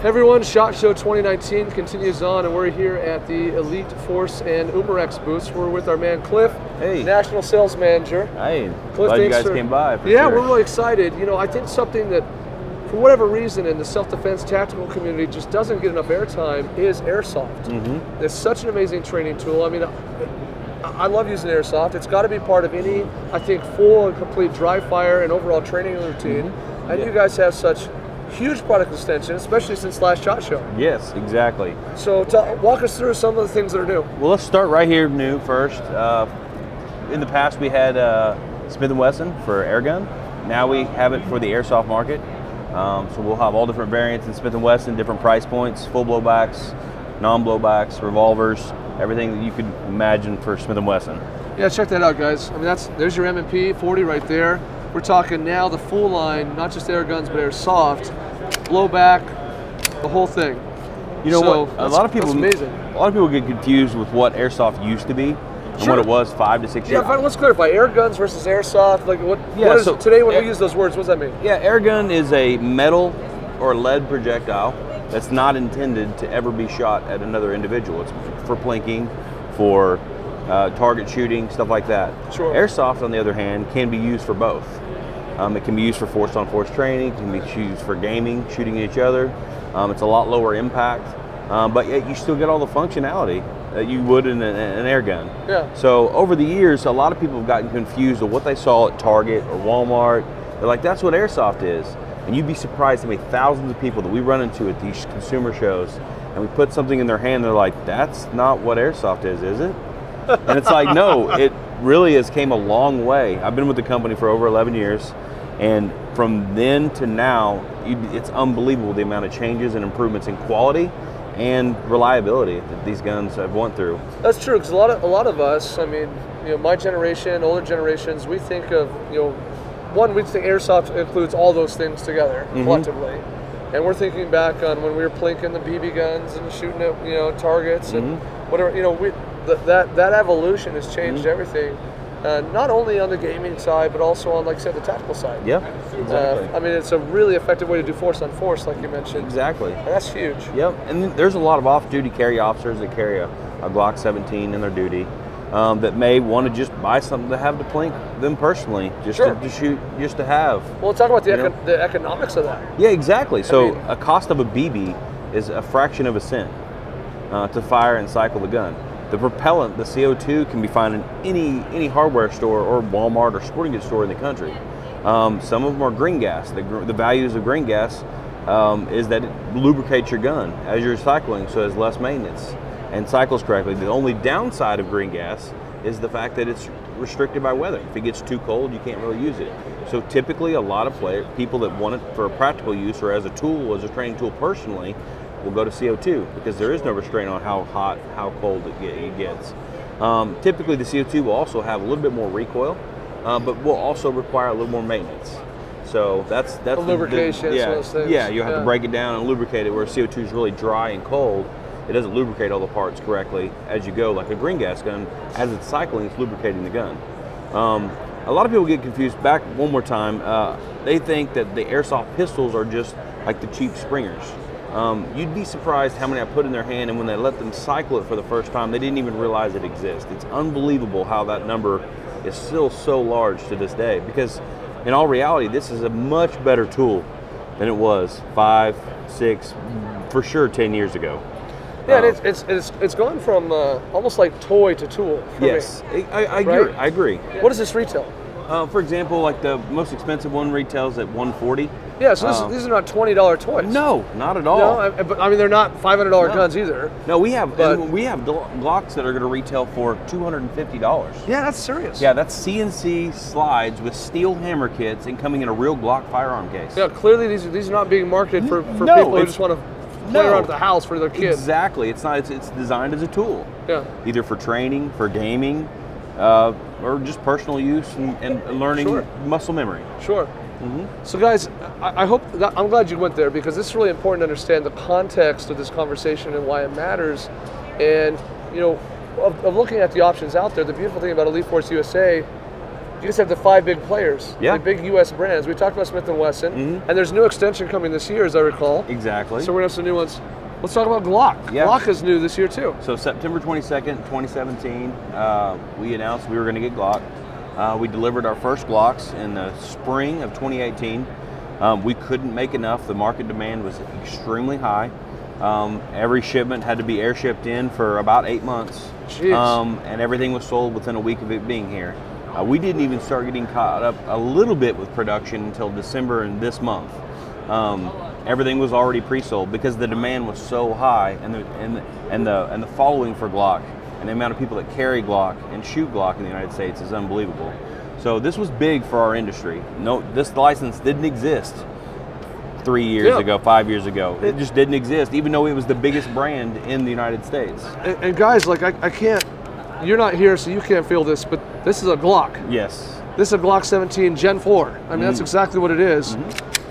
Hey everyone, SHOT Show 2019 continues on, and we're here at the Elite Force and Umarex booths. We're with our man Cliff, National Sales Manager. Hey, Cliff, glad you guys came by. Yeah, we're really excited. You know, I think something that, for whatever reason, in the self-defense tactical community just doesn't get enough airtime is airsoft. It's such an amazing training tool. I mean, I love using airsoft. It's got to be part of any, I think, full and complete dry fire and overall training routine. And you guys have such huge product extension, especially since last SHOT Show. Yes, exactly. So walk us through some of the things that are new. Well, let's start right here new first. In the past we had Smith and Wesson for air gun. Now we have it for the airsoft market. So we'll have all different variants in Smith and Wesson, different price points, full blowbacks, non-blowbacks, revolvers, everything that you could imagine for Smith and Wesson. Yeah, check that out, guys. I mean, there's your M&P 40 right there. We're talking now the full line, not just air guns, but airsoft, blowback, the whole thing. You know what? A lot of people get confused with what airsoft used to be and what it was 5 to 6 years ago. Yeah, let's clarify. Air guns versus airsoft. Like what is today when we use those words? What does that mean? Yeah, air gun is a metal or lead projectile that's not intended to ever be shot at another individual. It's for plinking, for target shooting, stuff like that. Sure. Airsoft, on the other hand, can be used for both. It can be used for force-on-force training, it can be used for gaming, shooting each other. It's a lot lower impact, but yet you still get all the functionality that you would in an air gun. Yeah. So over the years, a lot of people have gotten confused with what they saw at Target or Walmart. They're like, that's what airsoft is. And you'd be surprised how many thousands of people that we run into at these consumer shows, and we put something in their hand, they're like, that's not what airsoft is it? And it's like, no, it really has came a long way. I've been with the company for over 11 years, and from then to now, it's unbelievable the amount of changes and improvements in quality and reliability that these guns have went through. That's true, because a lot of us, I mean, you know, my generation, older generations, we think of, you know, we think airsoft includes all those things together collectively, and we're thinking back on when we were plinking the BB guns and shooting at, you know, targets and whatever. You know, that evolution has changed everything. Not only on the gaming side, but also on, like I said, the tactical side. Yeah, exactly. I mean, it's a really effective way to do force on force, like you mentioned. Exactly. And that's huge. Yep, and there's a lot of off-duty carry officers that carry a Glock 17 in their duty that may want to just buy something to have to plink them personally, just to shoot, just to have. Well, let's talk about the economics of that. Yeah, exactly. So a cost of a BB is a fraction of a cent to fire and cycle the gun. The propellant, the CO2, can be found in any hardware store or Walmart or sporting goods store in the country. Some of them are green gas. The values of green gas is that it lubricates your gun as you're cycling, so it has less maintenance and cycles correctly. The only downside of green gas is the fact that it's restricted by weather. If it gets too cold, you can't really use it. So typically a lot of people that want it for a practical use or as a tool, as a training tool personally, will go to CO2 because there is no restraint on how hot, how cold it gets. Typically the CO2 will also have a little bit more recoil, but will also require a little more maintenance. So that's the lubrication. Those things. Yeah, you have to break it down and lubricate it, where CO2 is really dry and cold. It doesn't lubricate all the parts correctly as you go, like a green gas gun. As it's cycling, it's lubricating the gun. A lot of people get confused. Back one more time, they think that the airsoft pistols are just like the cheap Springers. You'd be surprised how many I put in their hand, and when they let them cycle it for the first time, they didn't even realize it exists. It's unbelievable how that number is still so large to this day, because in all reality, this is a much better tool than it was 5, 6, for sure 10 years ago. Yeah, it's gone from almost like toy to tool. Yes, I agree. I agree. What does this retail? For example, like the most expensive one retails at $140. Yeah, so these are not $20 toys. No, not at all. No, but I mean they're not $500 guns either. No, we have Glocks that are going to retail for $250. Yeah, that's serious. Yeah, that's CNC slides with steel hammer kits and coming in a real Glock firearm case. Yeah, clearly these are not being marketed for people who just want to play around at the house for their kids. Exactly, it's not. It's designed as a tool. Yeah. Either for training, for gaming, or just personal use and learning muscle memory. Sure. So guys, I'm glad you went there, because it's really important to understand the context of this conversation and why it matters. And you know, of looking at the options out there, the beautiful thing about Elite Force USA, you just have the 5 big players, Yeah. the big U.S. brands. We talked about Smith and Wesson, and there's new extension coming this year, as I recall. Exactly. So we're gonna have some new ones. Let's talk about Glock. Yeah. Glock is new this year too. So September 22nd, 2017, we announced we were going to get Glock. We delivered our first Glocks in the spring of 2018. We couldn't make enough. The market demand was extremely high. Every shipment had to be airshipped in for about 8 months. And everything was sold within a week of it being here. We didn't even start getting caught up a little bit with production until December and this month. Everything was already pre-sold because the demand was so high, and the following for Glock and the amount of people that carry Glock and shoot Glock in the United States is unbelievable. So this was big for our industry. No, this license didn't exist 3 years ago, 5 years ago. It just didn't exist, even though it was the biggest brand in the United States. And guys, like I can't. You're not here, so you can't feel this, but this is a Glock. Yes. This is a Glock 17 Gen 4. I mean, that's exactly what it is.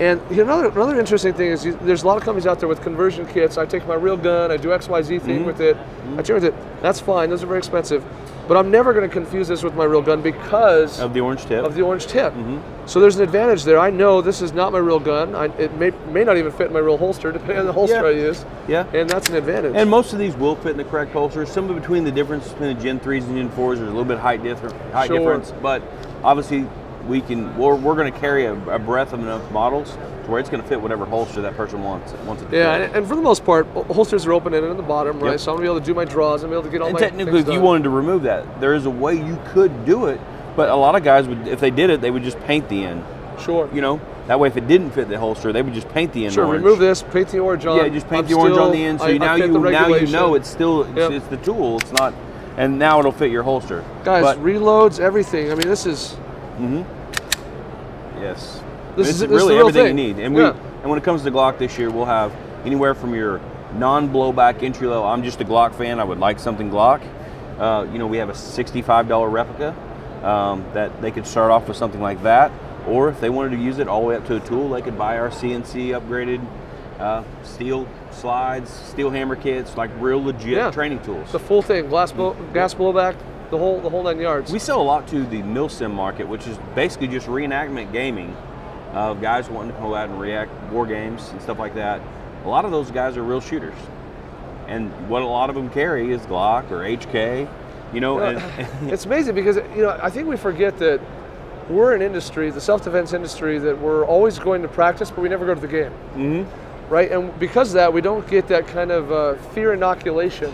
And another interesting thing is there's a lot of companies out there with conversion kits. I take my real gun, I do XYZ thing with it, I turn with it. That's fine, those are very expensive. But I'm never going to confuse this with my real gun because of the orange tip. So there's an advantage there. I know this is not my real gun. It may not even fit in my real holster, depending on the holster I use. Yeah. And that's an advantage. And most of these will fit in the correct holster. Some of between the difference between the Gen 3s and Gen 4s, there's a little bit height difference. But obviously, we're going to carry a breadth of enough models to where it's going to fit whatever holster that person wants it to fit. Yeah, and for the most part, holsters are open-ended in the bottom, right? So I'm going to be able to do my draws, I'm going to be able to get all my things technically, if you wanted to remove that, there is a way you could do it, but a lot of guys would, if they did it, they would just paint the end. Sure. You know, that way if it didn't fit the holster, they would just paint the end orange. Remove this, paint the orange on. Yeah, just paint the orange on the end, so now you know it's still, it's the tool, it's not, and now it'll fit your holster. Guys, reloads, everything. I mean, this is... Yes. This is is really the real everything thing. you need. And and when it comes to Glock this year, we'll have anywhere from your non-blowback entry level. I'm just a Glock fan. I would like something Glock. You know, we have a $65 replica that they could start off with something like that. Or if they wanted to use it all the way up to a tool, they could buy our CNC upgraded steel slides, steel hammer kits, like real legit training tools. The full thing, gas blowback, the whole 9 yards. We sell a lot to the milsim market, which is basically just reenactment gaming. Guys wanting to go out and react war games and stuff like that. A lot of those guys are real shooters, and what a lot of them carry is Glock or HK. You know, it's amazing because I think we forget that we're an industry, the self-defense industry, that we're always going to practice, but we never go to the game. Right, and because of that, we don't get that kind of fear inoculation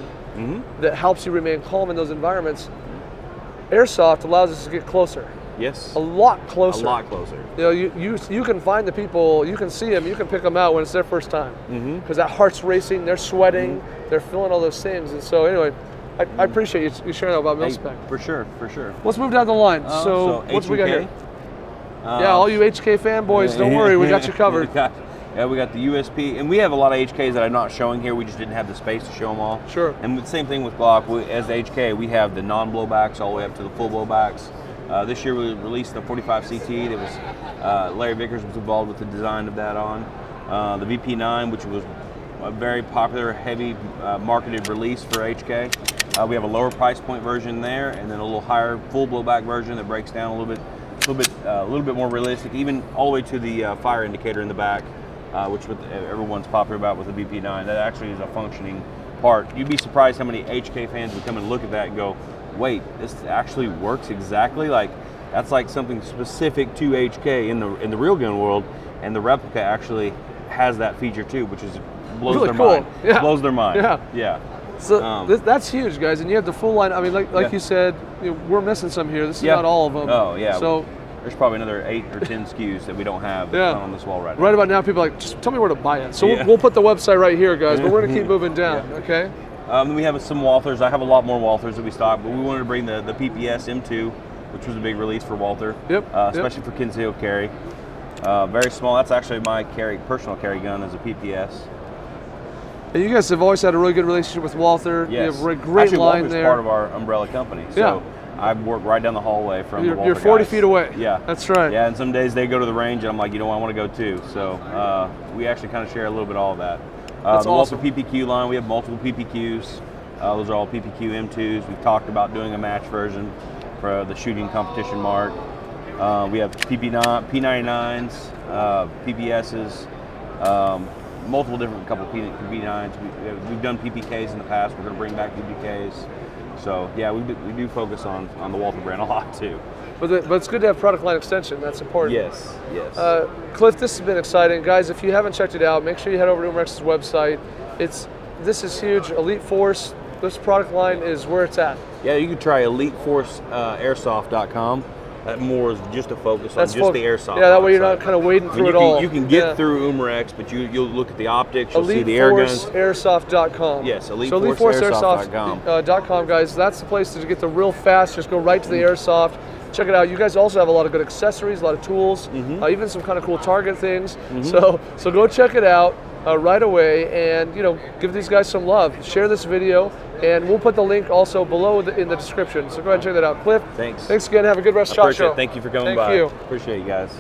that helps you remain calm in those environments. Airsoft allows us to get closer. Yes. A lot closer. A lot closer. You know, you can find the people, you can see them, you can pick them out when it's their first time. Because that heart's racing, they're sweating, they're feeling all those things. And so anyway, I appreciate you sharing that about mil-spec. For sure, for sure. Let's move down the line. So what do we got here? Yeah, all you HK fanboys, don't worry, we got you covered. Yeah, we got the USP, and we have a lot of HKs that I'm not showing here. We just didn't have the space to show them all. Sure. And the same thing with Glock. As HK, we have the non-blowbacks all the way up to the full blowbacks. This year we released the 45 CT. That was Larry Vickers was involved with the design of that on. The VP9, which was a very popular, heavy marketed release for HK. We have a lower price point version there, and then a little higher full blowback version that breaks down a little bit more realistic, even all the way to the fire indicator in the back. Which everyone's popular about with the BP9. That actually is a functioning part. You'd be surprised how many HK fans would come and look at that and go, wait, this actually works exactly? Like, that's like something specific to HK in the real gun world, and the replica actually has that feature too, which is blows really their cool. mind. Yeah. Blows their mind. Yeah. So that's huge, guys, and you have the full line. I mean, like you said, we're missing some here. This is not all of them. Oh yeah. So there's probably another 8 or 10 SKUs that we don't have on this wall right now. Right about now, people are like, just tell me where to buy it. So we'll put the website right here, guys, but we're going to keep moving down, okay? Then we have some Walthers. I have a lot more Walthers that we stock, but we wanted to bring the PPS M2, which was a big release for Walther, especially for concealed carry. Very small. That's actually my personal carry gun as a PPS. And you guys have always had a really good relationship with Walther. Yes. You have a great line Walther's there. Part of our umbrella company. So I work right down the hallway from the Walther You're 40 guys. feet away. Yeah. That's right. Yeah, and some days they go to the range, and I'm like, I want to go too. So we actually kind of share a little bit of all of that. That's the awesome. Walther PPQ line, we have multiple PPQs. Those are all PPQ M2s. We've talked about doing a match version for the shooting competition mark. We have P99s, PPSs, multiple different couple of PP9s. We've done PPKs in the past. We're going to bring back PPKs. So yeah, we do focus on the Walther brand a lot too. But it's good to have product line extension. That's important. Yes, yes. Cliff, this has been exciting, guys. If you haven't checked it out, make sure you head over to UMRX's website. This is huge. Elite Force. This product line is where it's at. Yeah, you can try eliteforceairsoft.com. That more is just a focus on just the airsoft. Yeah, that way you're not kind of wading through it all. You can get through UMRX, but you'll look at the optics, you'll see the air guns. EliteForceAirsoft.com. Yes, EliteForceAirsoft.com. Guys. That's the place to get the real fast. Just go right to the airsoft. Check it out. You guys also have a lot of good accessories, a lot of tools, even some kind of cool target things. So go check it out right away, and give these guys some love. Share this video, and we'll put the link also below in the description. So go ahead and check that out. Cliff, thanks. Thanks again. Have a good rest of the shot show. Thank you for coming by. Thank you. Appreciate you guys.